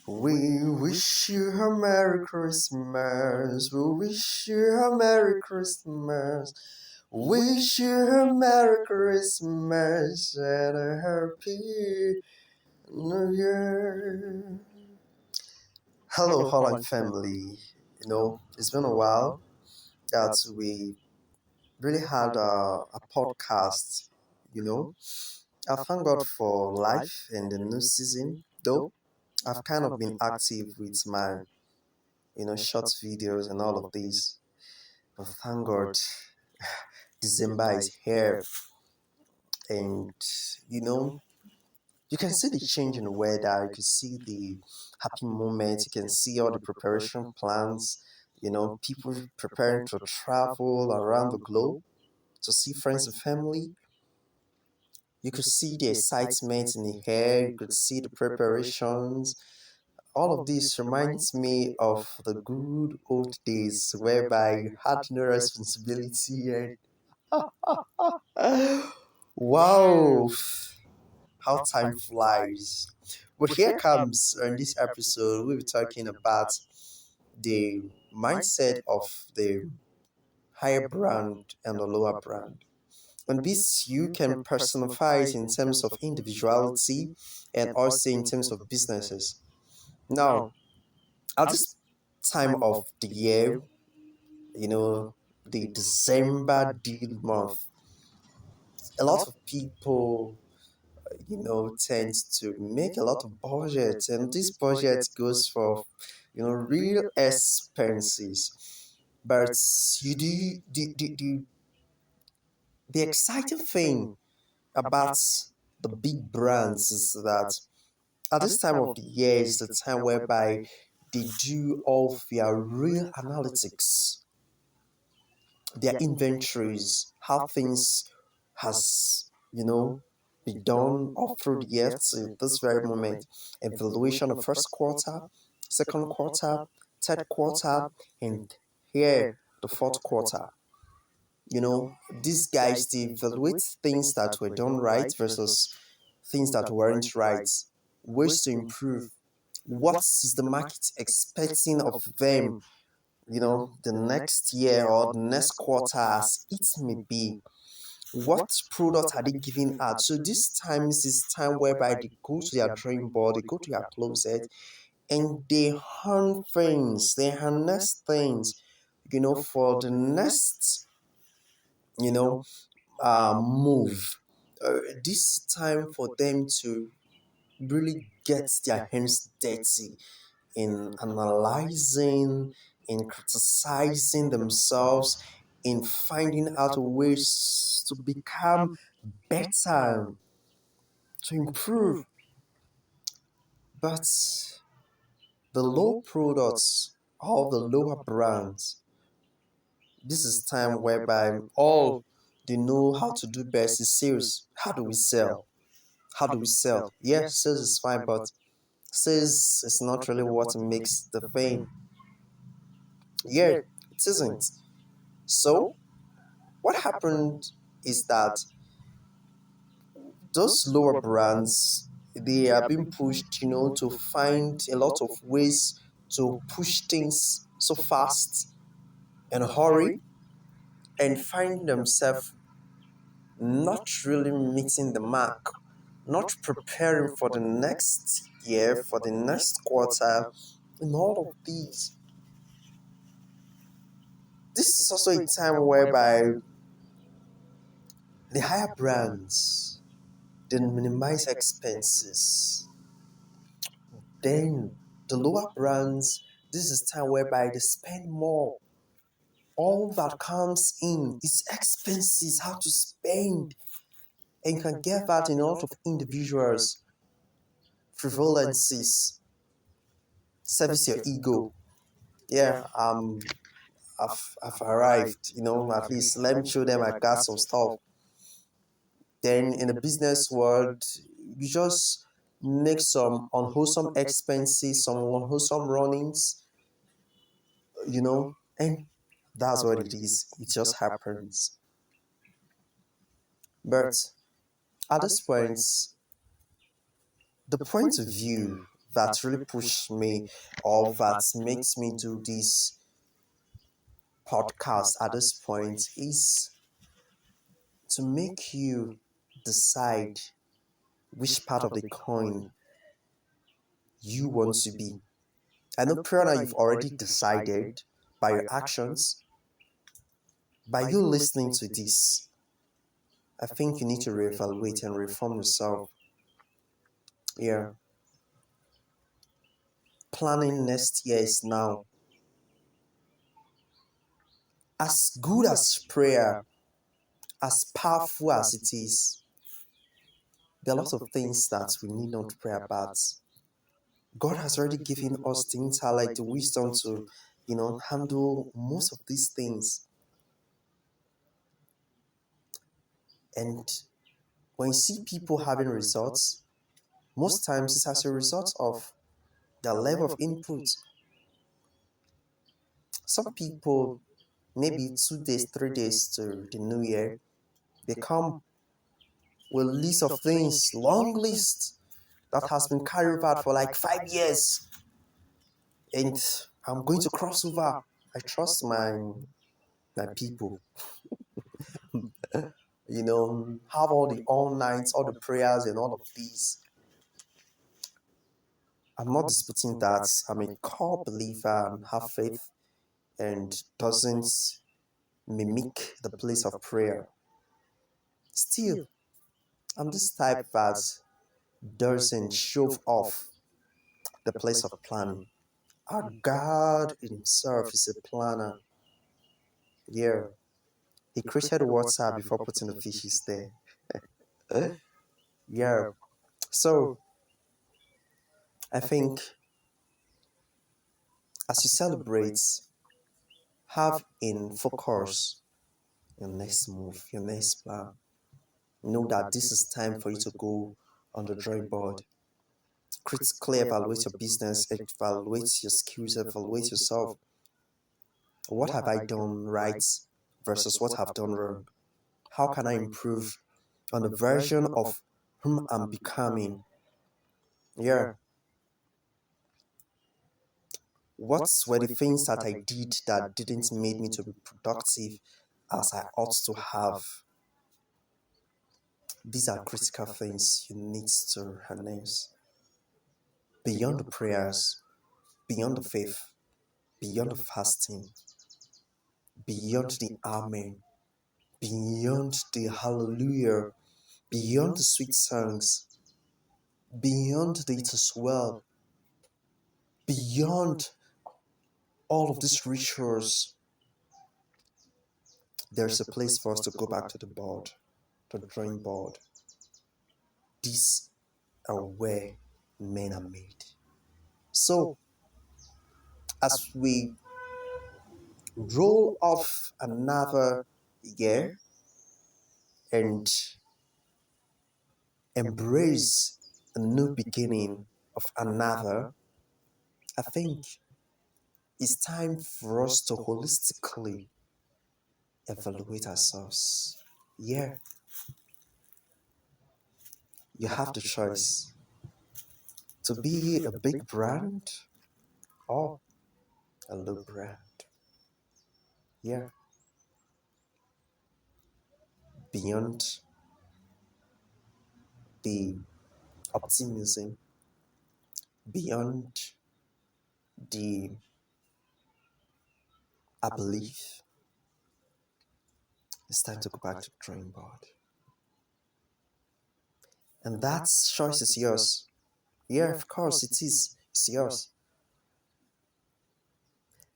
We wish you a Merry Christmas. We wish you a Merry Christmas. Wish you a Merry Christmas and a Happy New Year. Hello, Holland family. It's been a while that we really had a podcast. You know, I thank God for life and the new season, though. I've kind of been active with my short videos and all of these. But thank God, December is here, and you know, you can see the change in the weather. You can see the happy moments. You can see all the preparation plans. People preparing to travel around the globe to see friends and family. You could see the excitement in the air. You could see the preparations. All of this reminds me of the good old days whereby you had no responsibility and wow, how time flies. But here comes in this episode, we'll be talking about the mindset of the higher brand and the lower brand. And this you can personify it in terms of individuality and also in terms of businesses. Now, at this time of the year, you know, the December deal month, a lot of people, tends to make a lot of budgets, and this budget goes for, real expenses. But you do the exciting thing about the big brands is that at this time of the year is the time whereby they do all their real analytics, their inventories, how things has, been done all through the year to this very moment. Evaluation of first quarter, second quarter, third quarter, and here the fourth quarter. These guys they evaluate things that were done right versus things that weren't right, ways to improve. What is the market expecting of them, the next year or the next quarter as it may be? What product are they giving out? So this times is time whereby they go to their drawing board, they go to their closet, and they hunt things, they harness things, for the next, you know, move. This time for them to really get their hands dirty in analyzing, in criticizing themselves, in finding out ways to become better, to improve. But the low products, all the lower brands, this is time whereby all they know how to do best is sales. How do we sell? How do we sell? Yeah, sales is fine, but sales is not really what makes the thing. Yeah, it isn't. So, what happened is that those lower brands they are being pushed, to find a lot of ways to push things so fast and hurry and find themselves not really meeting the mark, not preparing for the next year, for the next quarter, and all of these. This is also a time whereby the higher brands they minimize expenses. Then the lower brands, this is time whereby they spend more. All that comes in is expenses, how to spend. And you can get that in a lot of individuals, frivolousness, service your ego. Yeah, I've arrived, at least let me show them I got some stuff. Then in the business world, you just make some unwholesome expenses, some unwholesome runnings, and that's what it is. It just happens. But at this point, the point of view that really pushed me, or that makes me do this podcast at this point, is to make you decide which part of the coin you want to be. I know, Prana, you've already decided by your actions. By you listening to this, I think you need to reevaluate and reform yourself. Yeah. Planning next year is now. As good as prayer, as powerful as it is, there are lots of things that we need not pray about. God has already given us the intellect, the wisdom to, handle most of these things. And when you see people having results, most times it's as a result of the level of input. Some people, maybe 2 days, 3 days to the new year, they come with a list of things, long list that has been carried out for like 5 years. And I'm going to cross over. I trust my people. Have all the all nights, all the prayers and all of these. I'm not disputing that. I'm a core believer and have faith and doesn't mimic the place of prayer. Still, I'm this type that doesn't shove off the place of planning. Our God Himself is a planner. Yeah. He created water before putting the fishes there. Yeah. So I think as you celebrate, have in focus your next move, your next plan. Know that this is time for you to go on the drawing board. Critically evaluate your business, evaluate your skills, evaluate yourself. What have I done right versus what I've done wrong? How can I improve on the version of whom I'm becoming? Yeah. What were the things that I did that didn't make me to be productive as I ought to have? These are critical things you need to harness. Beyond the prayers, beyond the faith, beyond the fasting, beyond the amen, beyond the hallelujah, beyond the sweet songs, beyond the it is well, beyond all of these rituals, there's a place for us to go back to the board, to the drawing board. These are where men are made. So, as we roll off another year and embrace a new beginning of another, I think it's time for us to holistically evaluate ourselves. Yeah, you have the choice to be a big brand or a low brand. Yeah, beyond the optimism, beyond the I believe, it's time to go back to the drawing board. And that choice is yours. Yeah, of course it is. It's yours.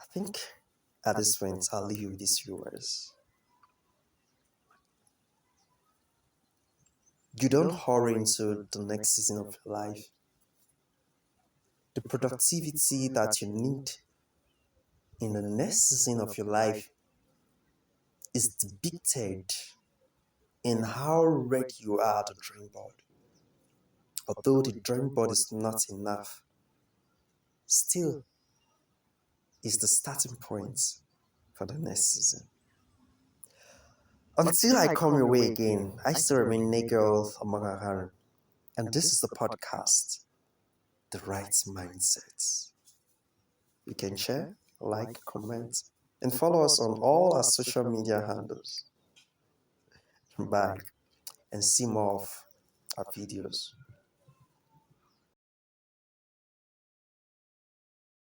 I think at this point, I'll leave you with these few words. You don't hurry into the next season of your life. The productivity that you need in the next season of your life is depicted in how ready you are at the drawing board. Although the drawing board is not enough, still is the starting point for the next season. Until I come your way again, I still remain Nagel among Aaron, and this is the podcast. the right mindset. You can share, like, comment, and follow us on all our social media handles. Bye, and see more of our videos.